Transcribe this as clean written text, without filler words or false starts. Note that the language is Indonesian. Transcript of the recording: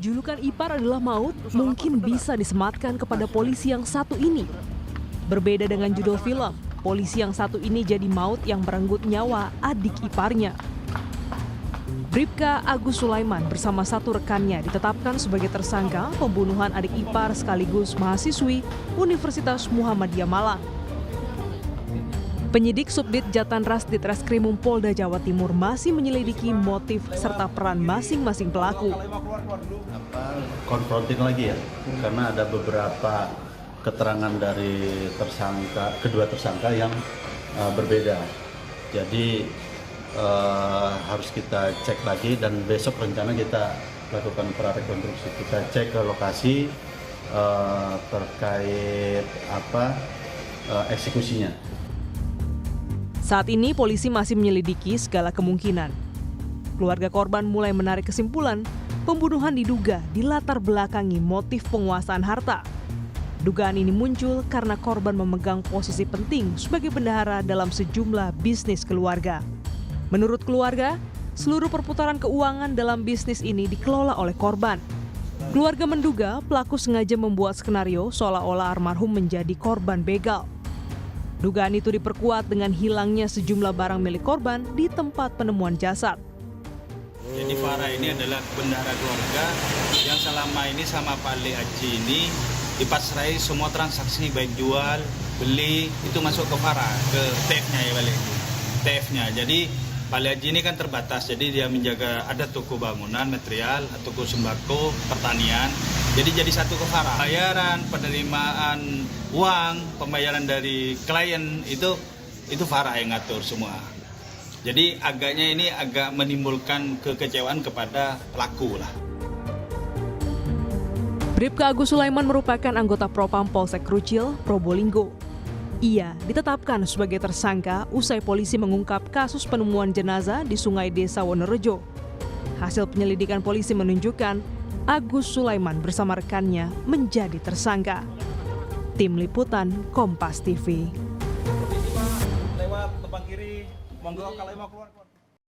Julukan Ipar adalah maut mungkin bisa disematkan kepada polisi yang satu ini. Berbeda dengan judul film, polisi yang satu ini jadi maut yang merenggut nyawa adik iparnya. Bribka Agus Sulaiman bersama satu rekannya ditetapkan sebagai tersangka pembunuhan adik ipar sekaligus mahasiswi Universitas Muhammadiyah Malang. Penyidik Subdit Jatanras Ditreskrimum Polda Jawa Timur masih menyelidiki motif serta peran masing-masing pelaku. Konfrontir lagi ya, karena ada beberapa keterangan dari kedua tersangka yang berbeda. Jadi harus kita cek lagi dan besok rencana kita lakukan prarekonstruksi. Kita cek ke lokasi terkait eksekusinya. Saat ini polisi masih menyelidiki segala kemungkinan. Keluarga korban mulai menarik kesimpulan pembunuhan diduga dilatar belakangi motif penguasaan harta. Dugaan ini muncul karena korban memegang posisi penting sebagai bendahara dalam sejumlah bisnis keluarga. Menurut keluarga, seluruh perputaran keuangan dalam bisnis ini dikelola oleh korban. Keluarga menduga pelaku sengaja membuat skenario seolah-olah almarhum menjadi korban begal. Dugaan itu diperkuat dengan hilangnya sejumlah barang milik korban di tempat penemuan jasad. Jadi Farah ini adalah bendahara keluarga yang selama ini sama Pak Ali Haji ini dipasrai semua transaksi baik jual, beli itu masuk ke Farah, ke TF-nya ya balik. TF-nya. Jadi Pak Ali Haji ini kan terbatas, jadi dia menjaga ada toko bangunan, material, toko sembako, pertanian. Jadi satu ke Farah. Bayaran, penerimaan uang, pembayaran dari klien itu Farah yang ngatur semua. Jadi ini agak menimbulkan kekecewaan kepada pelaku lah. Bribka Agus Sulaiman merupakan anggota Propam Polsek Krucil, Probolinggo. Ia ditetapkan sebagai tersangka usai polisi mengungkap kasus penemuan jenazah di Sungai Desa Wonorejo. Hasil penyelidikan polisi menunjukkan Agus Sulaiman bersama rekannya menjadi tersangka. Tim Liputan Kompas TV. Lewat depan kiri, monggo kalau mau keluar.